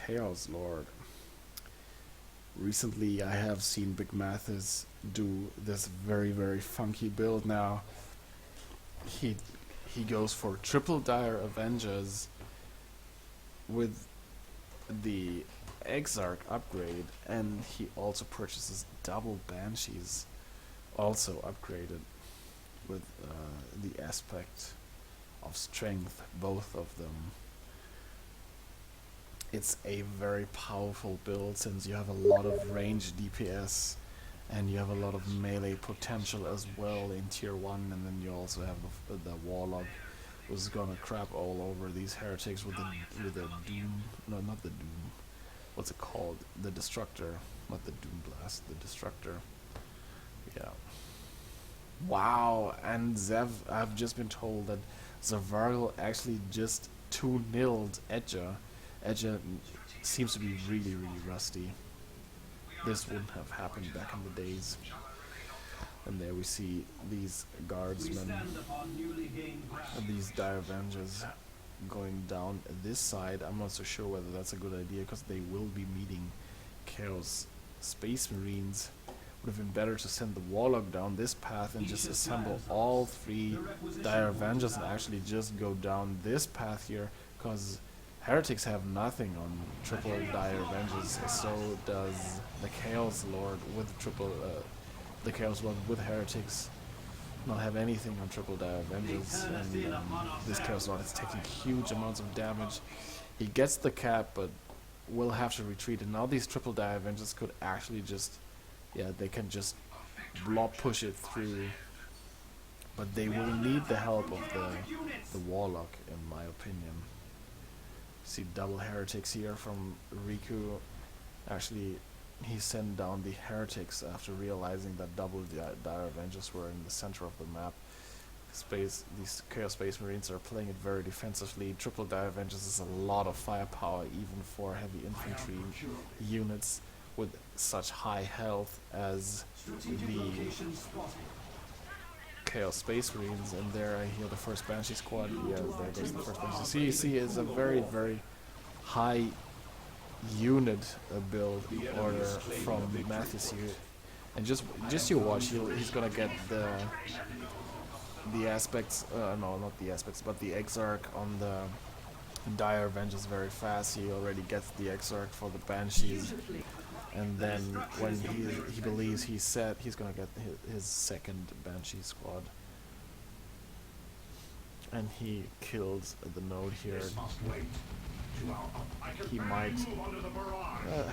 Chaos Lord. Recently I have seen Big Mathis do this very funky build now. He he goes for triple dire Avengers with the Exarch upgrade, and he also purchases double Banshees, also upgraded with the aspect of strength, both of them. It's a very powerful build since you have a lot of range DPS and you have a lot of melee potential as well in tier 1, and then you also have the Warlock who's gonna crap all over these heretics with the Doom, no, not the Doom, what's it called, the Destructor, not the Doom Blast, the Destructor. Yeah. Wow, and Zev, I've just been told that Zavargel actually just 2-0'd Edger. Edger seems to be really rusty. This wouldn't have happened back in the days. And there we see these guardsmen and these dire avengers going down this side. I'm not so sure whether that's a good idea because they will be meeting Chaos Space Marines. Would have been better to send the Warlock down this path and just assemble all 3 dire avengers and actually just go down this path here, because heretics have nothing on triple dire avengers. So does the Chaos Lord with the Chaos Lord with heretics not have anything on triple dire avengers, and this Chaos Lord is taking huge amounts of damage. He gets the cap, but will have to retreat, and now these triple dire avengers could actually just, yeah, they can just blob push it through, but they will need the help of the Warlock, in my opinion. See double heretics here from Riku. Actually, he sent down the heretics after realizing that double dire avengers were in the center of the map. These Chaos Space Marines are playing it very defensively. Triple dire avengers is a lot of firepower, even for heavy infantry units with such high health as the Chaos Space Marines. And there I hear the first Banshee squad. Yeah, there goes the first Banshee. See, it's a very high unit build order from Mathis here. And just you watch, he's gonna get the aspects, no, not the aspects, but the Exarch on the dire avengers very fast. He already gets the Exarch for the Banshees. And then when he believes he's set, he's gonna get his second Banshee squad. And he kills the node here. He might...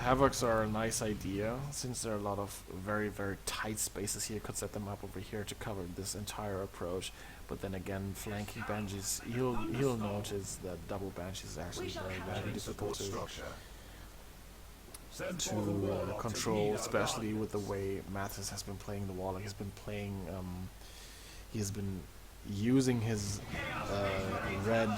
Havocs are a nice idea, since there are a lot of very tight spaces here. Could set them up over here to cover this entire approach. But then again, flanking Banshees, he'll notice that double Banshees is actually very difficult to control, especially with the way Mathis has been playing the Warlock. He's been using his red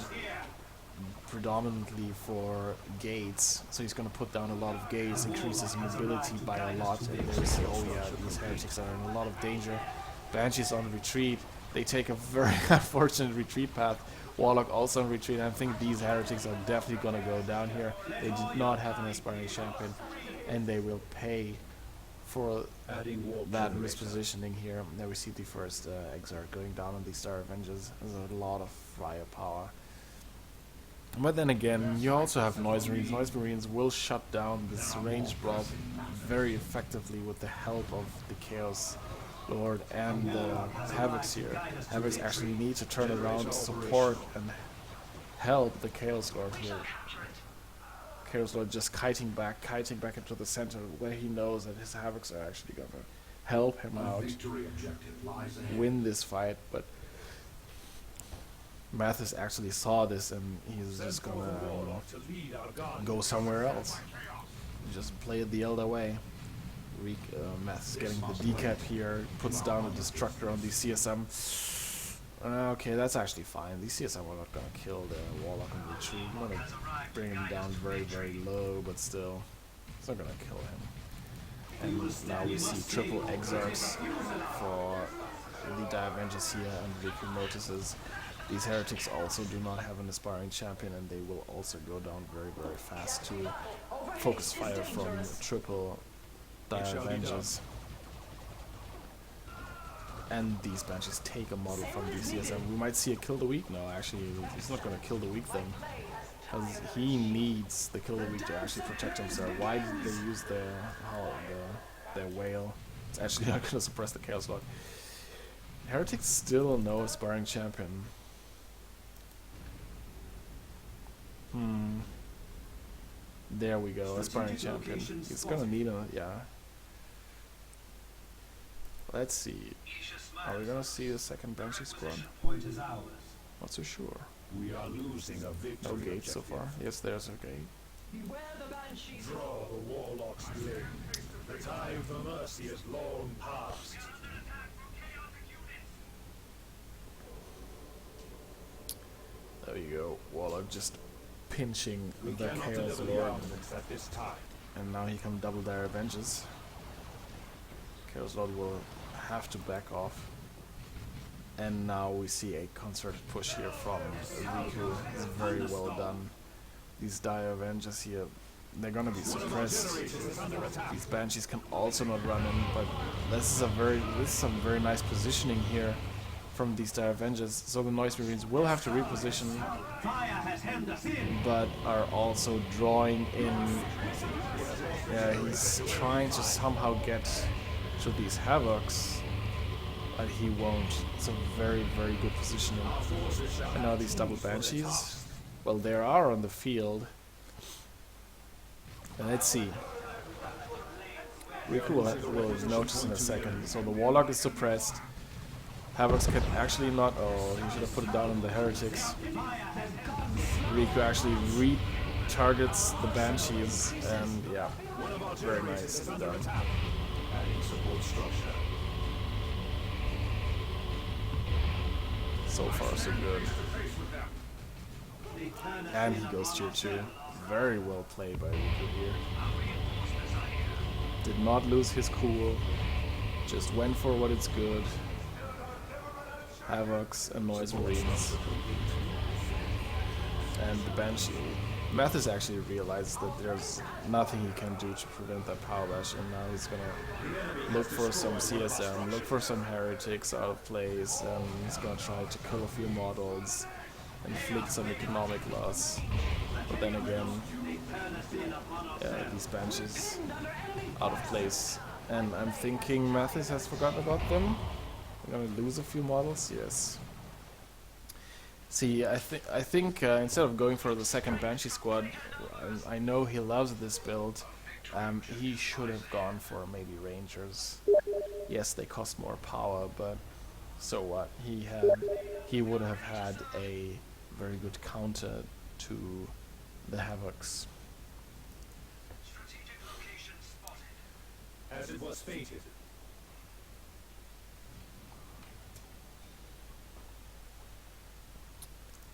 predominantly for gates, so he's going to put down a lot of gates, increase his mobility by a lot, and there we see, oh yeah, these heretics are in a lot of danger. Banshees on retreat, they take a very unfortunate retreat path. Warlock also on retreat. I think these heretics are definitely going to go down here. They did not have an aspiring champion, and they will pay for that mispositioning here. There we see the first Exarch going down on the Star Avengers. There's a lot of firepower. But then again, you also have Noise Marines. Noise Marines will shut down this range blob very effectively with the help of the Chaos Lord and the Havocs here. Havocs actually need to turn around to support and help the Chaos Lord here. Chaos Lord just kiting back into the center, where he knows that his Havocs are actually gonna help him out win this fight. But Mathis actually saw this, and he's just gonna go somewhere else. Just play it the Elder way. Mathis getting the decap here, puts down a Destructor on the CSM. Okay, that's actually fine. The CSM are not gonna kill the Warlock on retreat. I'm gonna bring him down very low, but still, it's not gonna kill him. And now we see triple Exarchs for the Dire Avengers here, and Riku notices These heretics also do not have an aspiring champion, and they will also go down very, very fast to focus fire from triple Dire Avengers. And these Banshees take a model from DCS, and we might see a kill the week. No, actually, he's not going to kill the week then, because he needs the kill the week to actually protect himself. Why did they use their whale? It's actually not going to suppress the Chaos Lord. Heretics still no aspiring champion. There we go, aspiring champion. He's gonna need a, yeah. Let's see. Are we gonna see the second Banshee squad? Not so sure. We are losing a victory. No gate so far. Yes, there's a gate. Draw the warlock's blade. The time for mercy is long past. There you go. Warlock just pinching the Chaos Lord. At this time. And now he can double Dire Avengers. Chaos Lord will have to back off. And now we see a concerted push here from Riku. It's very well done. These Dire Avengers here, they're gonna be suppressed. These Banshees can also not run in, but this is some very nice positioning here from these Dire Avengers. So the Noise Marines will have to reposition, but are also drawing in. Yeah, he's trying to somehow get to these Havocs, but he won't. It's a very, very good positioning. And now these double Banshees, well, they are on the field. And let's see. Riku will notice in a second. So the Warlock is suppressed. Havocs can actually not. Oh, he should have put it down on the Heretics. Riku actually re-targets the Banshees, and yeah, very nice done. So far, so good. And he goes tier 2. Very well played by Riku here. Did not lose his cool. Just went for what it's good. Havocs and Noise Marines. And the Banshee. Mathis actually realizes that there's nothing he can do to prevent that power bash, and now he's gonna look for some CSM, look for some heretics out of place, and he's gonna try to kill a few models, inflict some economic loss. But then again, yeah, these Banshees out of place. And I'm thinking Mathis has forgotten about them. We're gonna lose a few models, yes. See, I think instead of going for the second Banshee squad, I know he loves this build. He should have gone for maybe Rangers. Yes, they cost more power, but so what? He would have had a very good counter to the Havocs. As it was fated.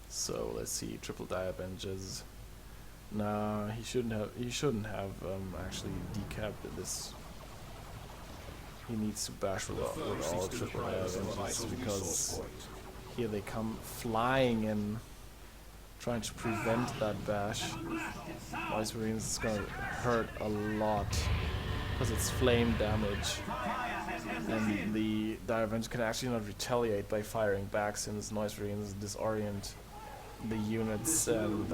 So let's see, triple Dire Avengers. Nah, he shouldn't have actually decapped this. He needs to bash with all triple Dire Avengers, because here they come flying in, trying to prevent that bash. Noise Marines is gonna hurt a lot because it's flame damage, and the Dire Avenger can actually not retaliate by firing back, since Noise Marines disorient the units, and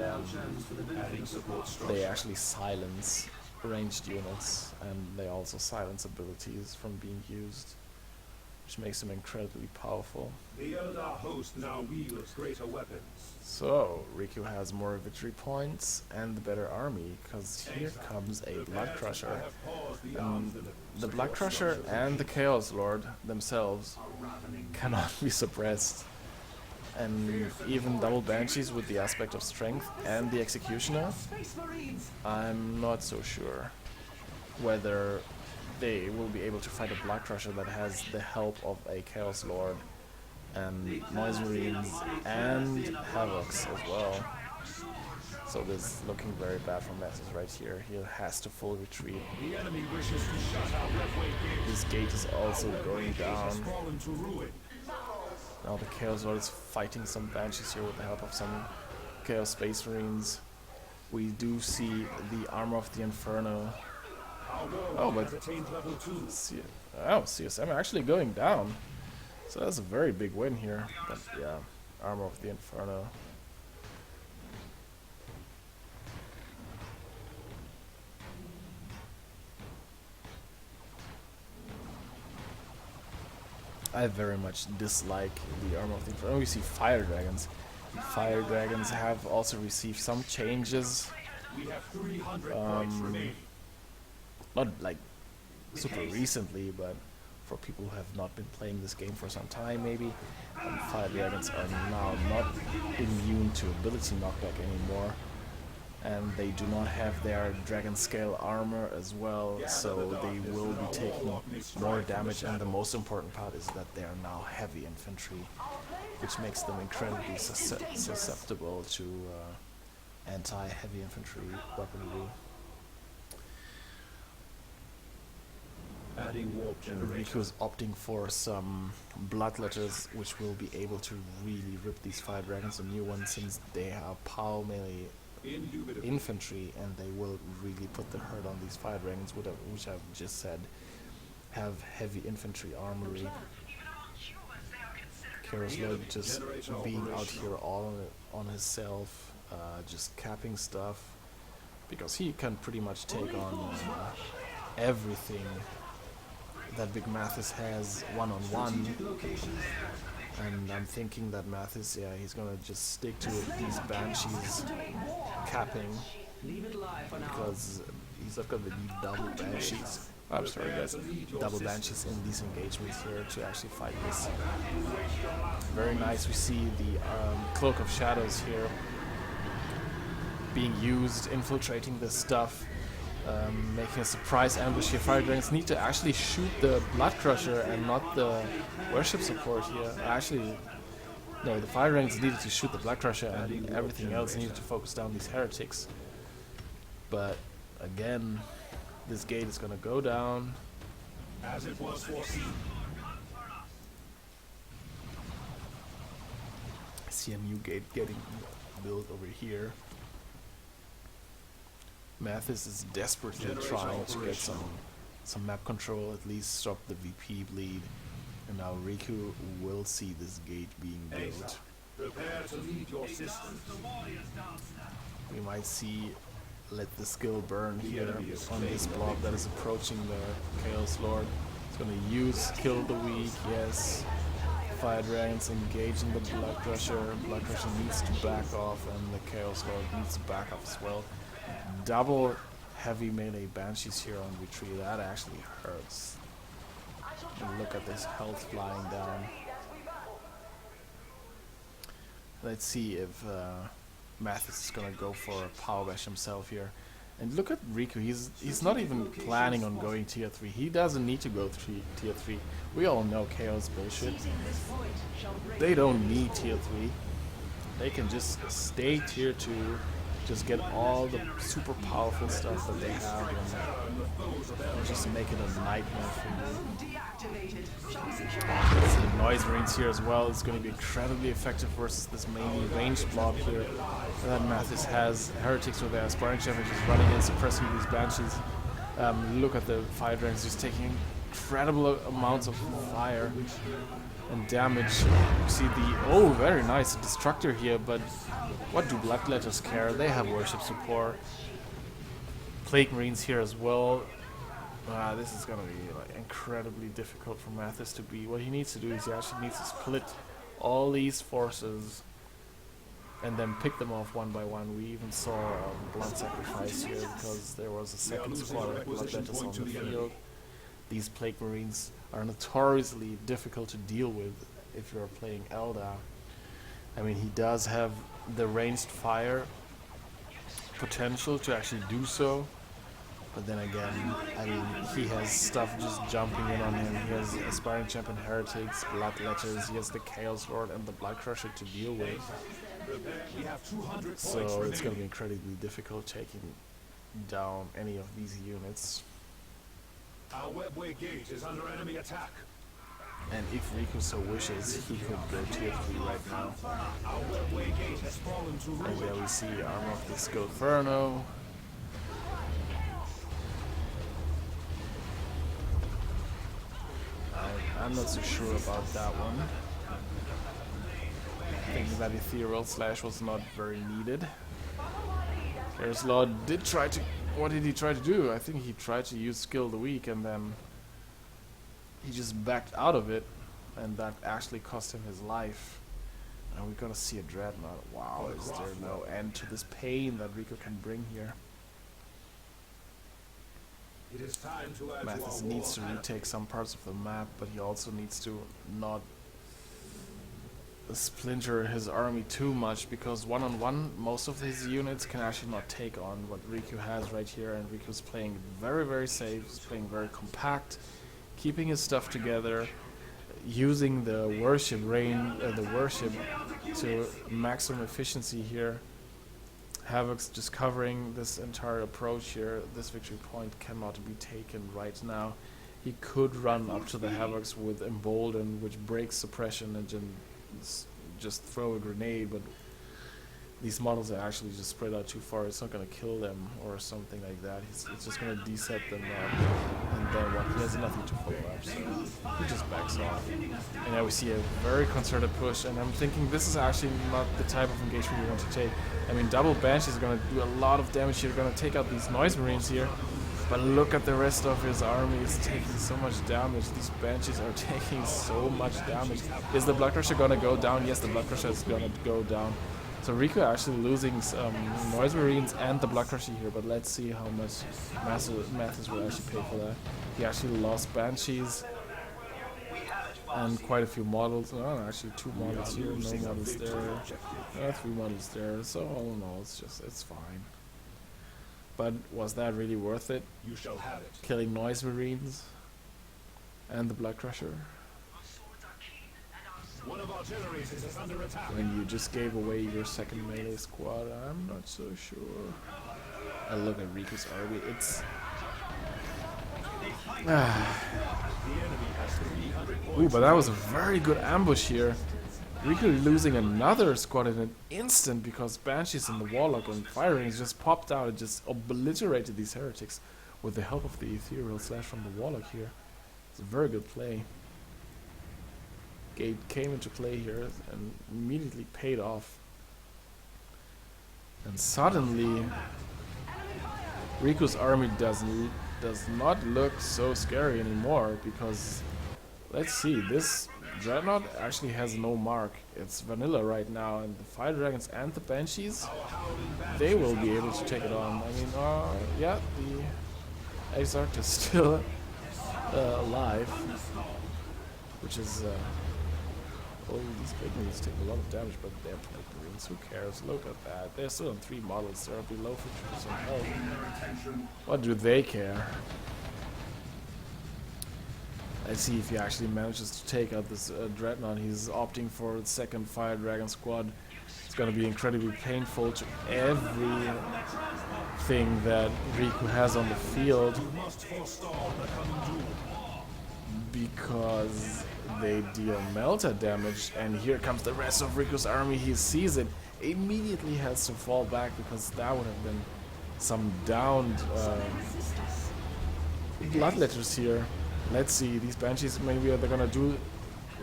they actually silence ranged units, and they also silence abilities from being used, which makes them incredibly powerful. The elder host now wields greater weapons. So Riku has more victory points and the better army, because here comes a Blood Crusher. The Blood Crusher and the Chaos Lord themselves cannot be suppressed. And even double Banshees with the aspect of strength and the Executioner, I'm not so sure whether they will be able to fight a Blood Crusher that has the help of a Chaos Lord and Noise Marines and Havocs as well. So this is looking very bad for Mathis right here. He has to full retreat. The enemy wishes to shut out This gate is also going down. Now the Chaos Lord is fighting some Banshees here with the help of some Chaos Space Marines. We do see the Armor of the Inferno. Oh, but CSM actually going down. So that's a very big win here. But yeah, Armor of the Inferno. I very much dislike the Armor of the Inferno. We see Fire Dragons. Fire Dragons have also received some changes. Not like super recently, but for people who have not been playing this game for some time maybe, Fire Dragons are now not immune to ability knockback anymore, and they do not have their dragon scale armor as well, so they will be taking more damage, and the most important part is that they are now heavy infantry, which makes them incredibly susceptible to anti-heavy infantry weaponry. Riku is opting for some bloodletters, which will be able to really rip these Fire Dragons a new one, since they are power melee infantry, and they will really put the hurt on these Fire Dragons, which I've just said have heavy infantry armory. Chaos Lord just being out here all on himself, just capping stuff, because he can pretty much take on everything that big Mathis has one-on-one. And I'm thinking that Mathis, yeah, he's gonna just stick to these Banshees capping, because he's not gonna need double Banshees. I'm sorry guys, double Banshees in these engagements here to actually fight this. Very nice. We see the Cloak of Shadows here being used, infiltrating this stuff. Making a surprise ambush here. Fire Dragons need to actually shoot the Blood Crusher and not the worship support here. Actually, no, the Fire Dragons needed to shoot the Blood Crusher, and everything else needed to focus down these heretics. But again, this gate is gonna go down. As it was foreseen. I see a new gate getting built over here. Mathis is desperately trying to get some map control, at least stop the VP bleed. And now Riku will see this gate being built. Prepare to lead your system. We might see let the skill burn here on this blob that is approaching the Chaos Lord. It's going to use kill the weak, yes. Fire Dragons engaging the Blood Crusher. Blood Crusher needs to back off, and the Chaos Lord needs to back off as well. Double heavy melee Banshees here on retreat. That actually hurts. And look at this health flying down. Let's see if Mathis is gonna go for a power bash himself here. And look at Riku. He's not even planning on going tier 3. He doesn't need to go tier 3. We all know Chaos bullshit. They don't need tier 3. They can just stay tier 2. Just get all the super powerful stuff that they have, and just make it a nightmare for you. See Noise Marines here as well. It's going to be incredibly effective versus this mainly ranged blob here that Mathis has. Heretics with their Aspiring Champion just running in, suppressing these Banshees. Look at the Fire Dragons just taking incredible amounts of fire and damage. You see the, very nice Destructor here, but what do Bloodletters care? They have worship support. Plague Marines here as well. This is gonna be like incredibly difficult for Mathis to be. What he needs to do is he actually needs to split all these forces and then pick them off one by one. We even saw blood sacrifice here because there was a second squad of Bloodletters on the field. These Plague Marines are notoriously difficult to deal with if you're playing Eldar. I mean, he does have the ranged fire potential to actually do so, but then again, I mean, he has stuff just jumping in on him. He has Aspiring Champion Heretics, Bloodletters, he has the Chaos Lord and the Blood Crusher to deal with. So it's going to be incredibly difficult taking down any of these units. Our webway gate is under enemy attack. And if Riku so wishes, he could go tier 3 right now. Our webway gate has fallen to And ruin. there we see Armor of the Skillferno. I'm not so sure about that one. I think that Ethereal Slash was not very needed. Law did try to... What did he try to do? I think he tried to use Skill of the Week and then he just backed out of it, and that actually cost him his life. And we're gonna see a Dreadnought. Wow, is there no end to this pain that Riku can bring here? It is time to add Mathis to our needs to war retake some parts of the map, but he also needs to not splinter his army too much, because one-on-one, most of his units can actually not take on what Riku has right here, and Riku's playing very, very safe, he's playing very compact, keeping his stuff together, using the worship to maximum efficiency here. Havoc's just covering this entire approach here. This victory point cannot be taken right now. He could run up to the Havocs with Embolden, which breaks suppression, and just throw a grenade, but these models are actually just spread out too far. It's not going to kill them or something like that. It's just going to deset them up, and then what? He has nothing to follow up, so he just backs off. And now we see a very concerted push, and I'm thinking this is actually not the type of engagement you want to take. I mean, double Banshee is going to do a lot of damage. You're going to take out these Noise Marines here, but look at the rest of his army. It's taking so much damage. These Banshees are taking so much damage. Is the Blood Crusher going to go down? Yes, the Blood Crusher is going to go down. So Riku actually losing some Noise Marines and the Blood Crusher here, but let's see how much Mathis will actually pay for that. He actually lost Banshees and quite a few models. Oh, actually 2 models here, no models there, 3 models there. So all in all, it's fine. But was that really worth it? You shall have it. Killing Noise Marines and the Blood Crusher One of our artilleries is under attack. when you just gave away your second melee squad? I'm not so sure. I look at Riku's army. It's ooh, but that was a very good ambush here. Riku losing another squad in an instant because Banshees and the Warlock and Firing just popped out and just obliterated these heretics with the help of the Ethereal Slash from the Warlock here. It's a very good play. Gate came into play here and immediately paid off. And suddenly Riku's army does not look so scary anymore, because let's see, this Dreadnought actually has no mark. It's vanilla right now, and the Fire Dragons and the Banshees, they will be able to take it on. I mean, yeah, the Exarch is still alive, which is oh, these big Marines take a lot of damage, but they're Plague Marines. Who cares? Look at that. They're still on 3 models. They're below 50% health. What do they care? Let's see if he actually manages to take out this Dreadnought. He's opting for the second Fire Dragon squad. It's going to be incredibly painful to everything that Riku has on the field, because they deal melta damage, and here comes the rest of Riku's army. He sees it, immediately has to fall back, because that would have been some downed bloodletters here. Let's see, these Banshees, maybe they're gonna do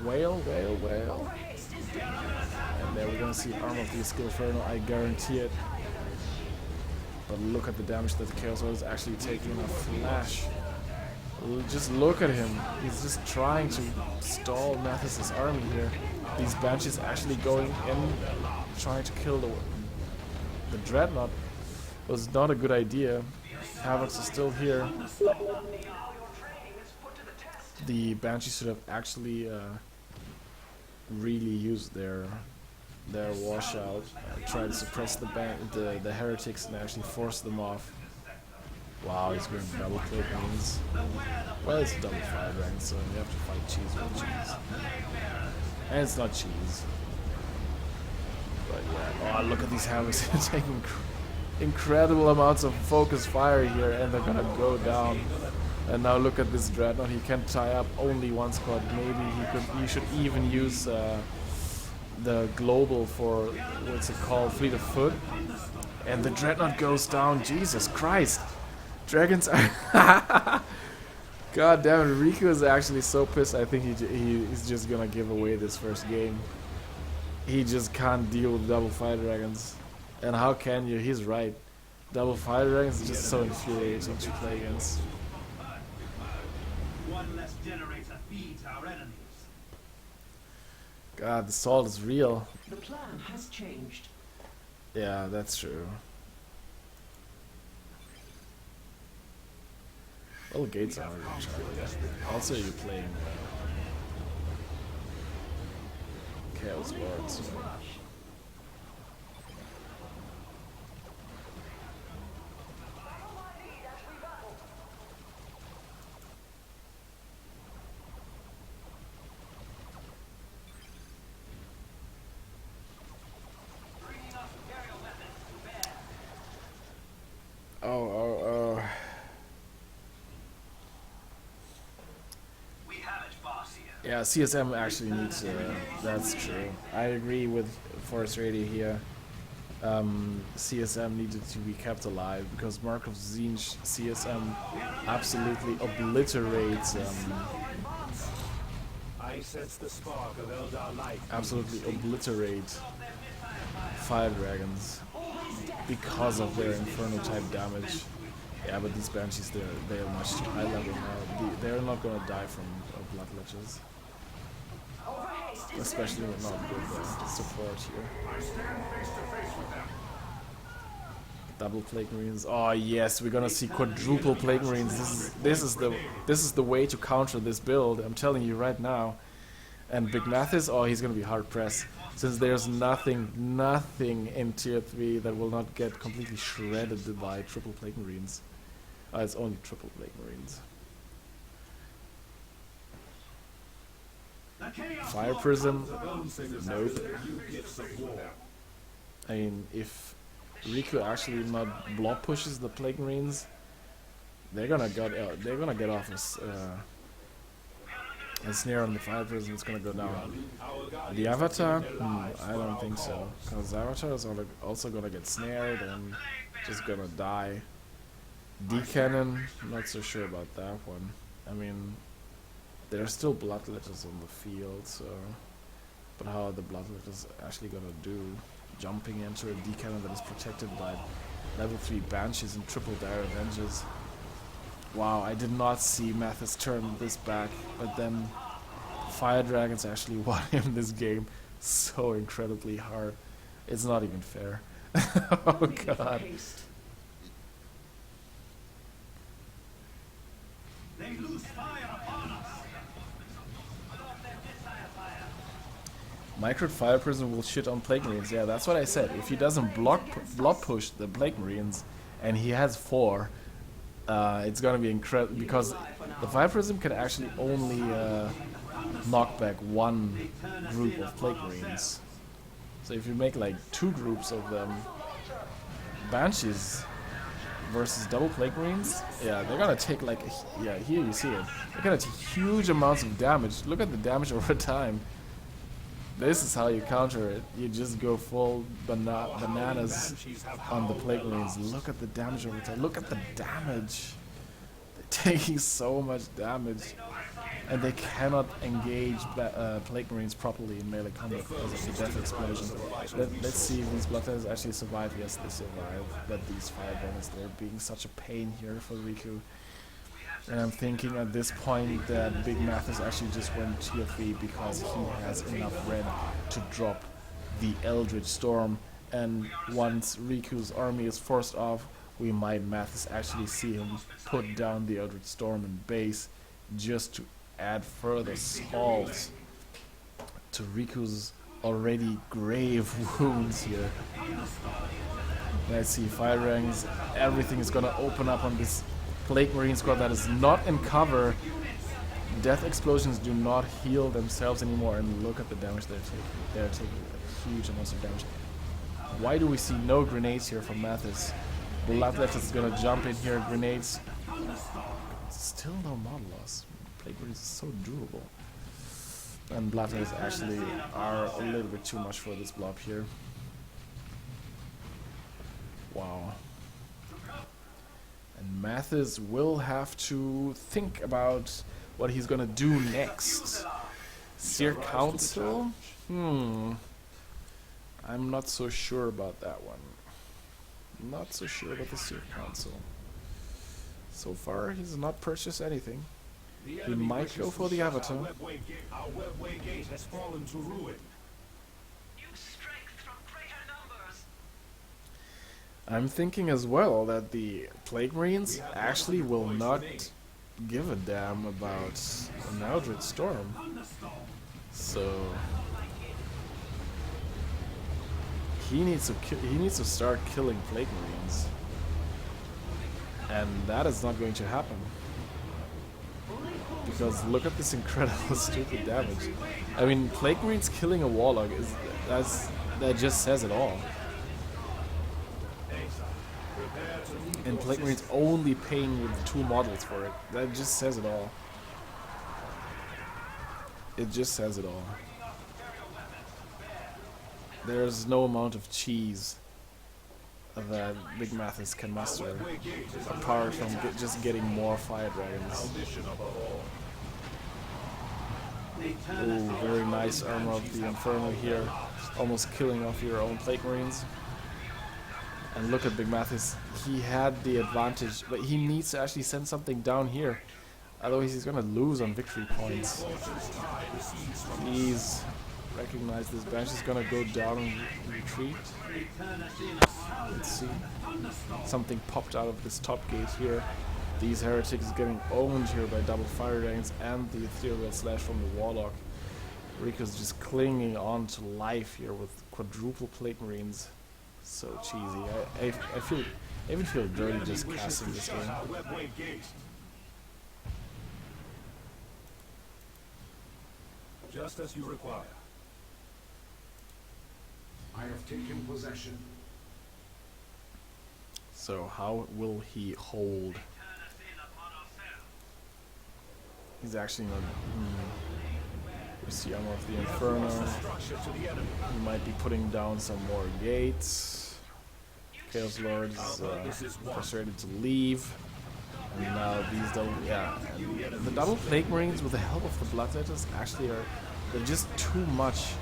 wail. And there we're gonna see Armor of the Skillferno, I guarantee it. But look at the damage that the Chaos Warrior is actually taking. A flash. Just look at him. He's just trying to stall Mathis' army here. These Banshees actually going in, trying to kill the Dreadnought. Was not a good idea. Havocs is still here. The Banshees should have actually really used their washout, try to suppress the heretics and actually force them off. Wow, he's going to double click means. Well, it's a double Fire Dragon, so you have to fight cheese with cheese. And it's not cheese. But yeah, oh, look at these Havocs taking incredible amounts of focus fire here, and they're gonna go down. And now look at this Dreadnought. He can tie up only one squad. Maybe he should even use the global for what's it called, fleet of foot. And the Dreadnought goes down. Jesus Christ! Dragons are God damn it, Riku is actually so pissed. I think he's just gonna give away this first game. He just can't deal with double fire dragons. And how can you? He's right. Double fire dragons is just so infuriating to play against. One less generator feeds our enemies. God, the salt is real. The plan has changed. Yeah, that's true. Well, gates are already charged. Also, you're playing Chaos Lords. Oh. Yeah, CSM actually needs. That's true. I agree with Forest Radio here. CSM needed to be kept alive because Markov Zinj CSM absolutely obliterates. I sense the spark of Eldar light. Absolutely obliterate fire dragons because of their inferno type damage. Yeah, but these banshees, they're much too high level now. They're not gonna die from blood leeches. Especially with not good support here. Double plague marines. Oh yes, we're gonna see quadruple plague marines. This is the way to counter this build. I'm telling you right now. And Big Mathis, oh, he's gonna be hard pressed since there's nothing in tier 3 that will not get completely shredded by triple plague marines. It's only triple plague marines. Fire Prism? Nope. I mean, if Riku actually not blob pushes the Plague Marines, they're gonna get off his a snare on the Fire Prism. It's gonna go down. The Avatar? I don't think so, because Avatar is also gonna get snared and just gonna die. D-Cannon? Not so sure about that one. I mean, there are still blood letters on the field, so... But how are the blood letters actually gonna do? Jumping into a D-cannon that is protected by level 3 Banshees and triple Dire Avengers. Wow, I did not see Mathis turn this back, but then Fire Dragons actually won him this game so incredibly hard. It's not even fair. Oh god. They lose fire upon us. Micro Fire Prism will shit on Plague Marines. Yeah, that's what I said. If he doesn't blob push the Plague Marines, and he has 4, it's gonna be incredible because the Fire Prism can actually only knock back 1 group of Plague Marines. So if you make like 2 groups of them, Banshees versus double Plague Marines, yeah, they're gonna take like, yeah, here you see it. They're gonna take huge amounts of damage. Look at the damage over time. This is how you counter it. You just go full bananas on the Plague Marines. Look at the damage over time. Look at the damage. They're taking so much damage. And they cannot engage Plague Marines properly in melee combat because of the death explosion. Let's see if these Bloodletters actually survive. Yes, they survive. But these Fire Dragons, they're being such a pain here for Riku. And I'm thinking at this point that Big Mathis actually just went tier 3 because he has enough red to drop the Eldritch Storm. And once Riku's army is forced off, we might Mathis actually see him put down the Eldritch Storm in base just to add further salt to Riku's already grave wounds here. Let's see, Fire Ranks, everything is gonna open up on this Plague Marine squad that is not in cover. Death explosions do not heal themselves anymore, and look at the damage they're taking. They're taking huge amounts of damage. Why do we see no grenades here from Mathis? Bloodlet is gonna jump in here. Grenades. Still no mod loss. Plague Marines is so durable. And Bloodheads actually are a little bit too much for this blob here. Wow. And Mathis will have to think about what he's gonna do next. Seer Council? I'm not so sure about that one. Not so sure about the Seer Council. So far, he's not purchased anything. He might go for the Avatar. Our webway gate has fallen to ruin. I'm thinking as well that the Plague Marines actually will not give a damn about an Eldritch Storm. So he needs to start killing Plague Marines, and that is not going to happen. Because look at this incredible stupid damage. I mean, Plague Marines killing a Warlock that just says it all. And Plague Marines only paying with 2 models for it. That just says it all. It just says it all. There's no amount of cheese that Big Mathis can muster, apart from just getting more Fire Dragons. Ooh, very nice armor of the Inferno here, almost killing off your own Plague Marines. And look at Big Mathis, he had the advantage, but he needs to actually send something down here, otherwise he's gonna lose on victory points. Please recognize this. Bench is gonna go down and retreat. Let's see. Something popped out of this top gate here. These heretics getting owned here by double Fire Dragons and the Ethereal Slash from the Warlock. Riku's just clinging on to life here with quadruple Plague Marines. So cheesy. I even feel dirty just casting this game. Just as you require. I have taken possession. So how will he hold? He's actually not. Here's the armor of the Inferno. He might be putting down some more gates. Chaos Lord is frustrated to leave. And now these double, and the double Plague Marines with the help of the Bloodletters actually they're just too much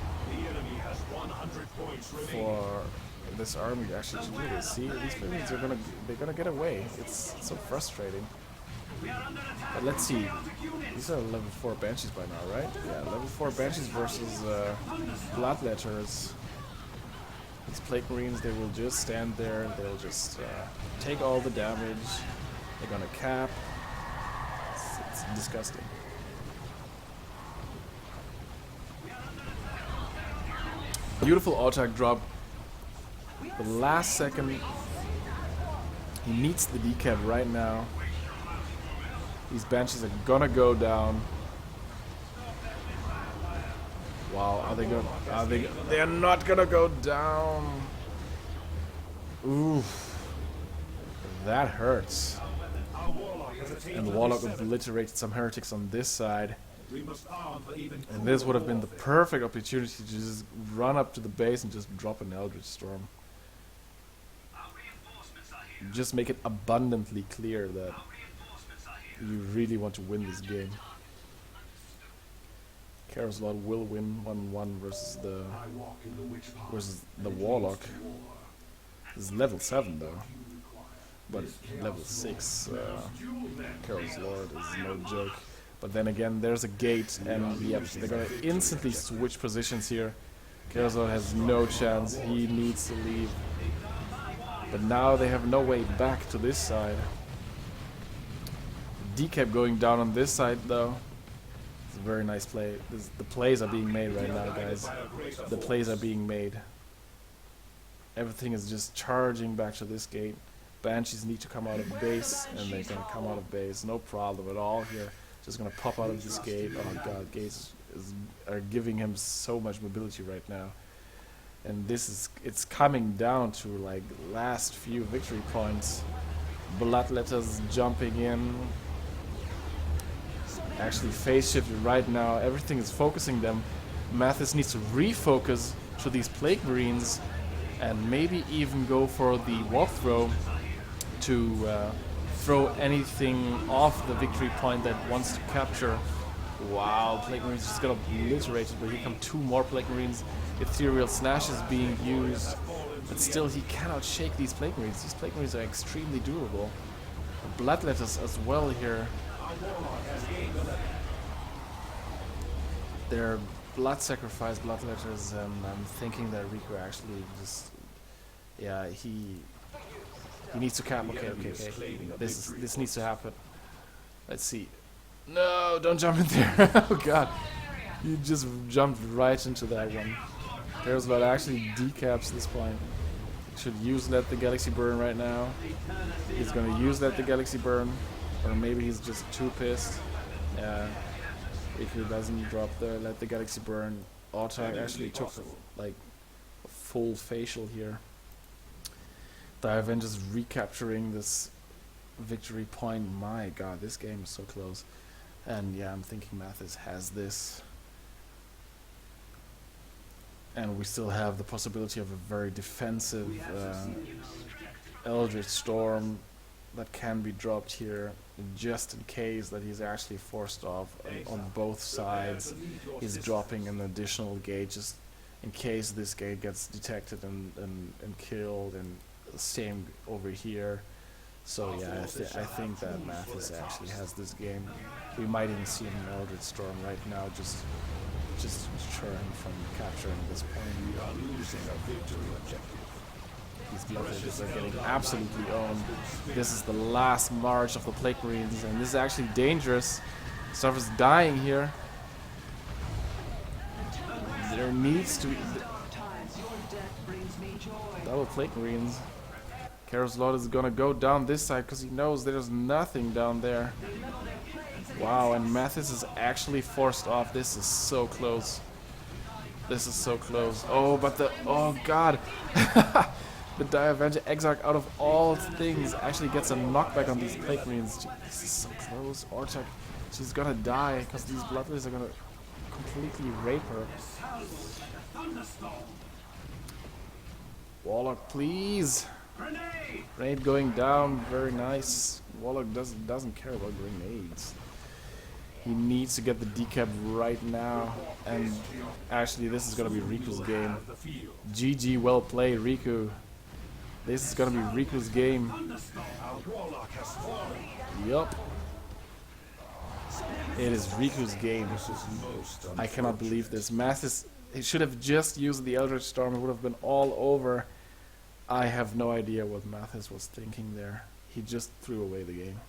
for this army actually to do this. See, these Plague Marines they're gonna get away. It's so frustrating. But let's see. These are level 4 Banshees by now, right? Yeah, level 4 Banshees versus Bloodletters. These Plague Marines, they will just stand there. They'll just take all the damage. They're gonna cap. It's disgusting. Beautiful auto drop. The last second. He needs the decap right now. These Banshees are gonna go down. Wow, are they they're not gonna go down. Oof. That hurts. And the Warlock obliterated some heretics on this side. And this would have been the perfect opportunity to just run up to the base and just drop an Eldritch Storm. Just make it abundantly clear that you really want to win this game. Chaos Lord will win 1-1 versus the Warlock. This is level 7 though. But level 6 Chaos Lord is no joke. But then again, there's a gate, and yep, they're gonna instantly switch positions here. Chaos Lord has no chance. He needs to leave. But now they have no way back to this side. Decap going down on this side though. It's a very nice play. The plays are being made right now, guys. The plays are being made. Everything is just charging back to this gate. Banshees need to come out of base, and they're gonna come out of base. No problem at all here. Just gonna pop out of this gate. Oh god, gates are giving him so much mobility right now. And it's coming down to like last few victory points. Bloodletters jumping in. actually phase shifted right now. Everything is focusing them. Mathis needs to refocus to these Plague Marines and maybe even go for the warp throw to throw anything off the victory point that wants to capture. Wow, Plague Marines just got obliterated, but here come 2 more Plague Marines. Ethereal Snash is being used, but still he cannot shake these Plague Marines. These Plague Marines are extremely durable. Bloodletters as well here. They're blood sacrifice bloodletters, and I'm thinking that Riku actually just, yeah, he needs to cap. Okay. This needs to happen. Let's see. No, don't jump in there. Oh god, you just jumped right into that one. There's what actually decaps this point. Should use Let the Galaxy Burn right now. He's gonna use Let the Galaxy Burn, or maybe he's just too pissed. Yeah. If he doesn't drop the Let the Galaxy Burn, Autark actually took like a full facial here. Diavenge is recapturing this victory point. My god, this game is so close. And yeah, I'm thinking Mathis has this. And we still have the possibility of a very defensive Eldritch Storm that can be dropped here, just in case that he's actually forced off on both sides. He's dropping an additional gate just in case this gate gets detected and killed, and same over here. So yeah, I think that Mathis actually has this game. We might even see an Eldritch Storm right now, just to deter him from capturing this point. We are losing a victory objective. These Bloodletters are getting absolutely owned. This is the last march of the Plague Marines, and this is actually dangerous. Stuff is dying here. There needs to be double Plague Marines. Karos Lord is gonna go down this side because he knows there's nothing down there. Wow, and Mathis is actually forced off. This is so close. This is so close. Oh, but oh god. The Diavenge Exarch, out of all things, actually gets a knockback on these Plague Marines. This is so close. Orchak, she's gonna die because these Bloodletters are gonna completely rape her. Warlock, please. Grenade going down, very nice. Warlock doesn't care about grenades. He needs to get the decap right now, and actually this is gonna be Riku's game. GG, well played, Riku. This is gonna be Riku's game. Yup. It is Riku's game. I cannot believe this. Mathis, he should have just used the Eldritch Storm. It would have been all over. I have no idea what Mathis was thinking there. He just threw away the game.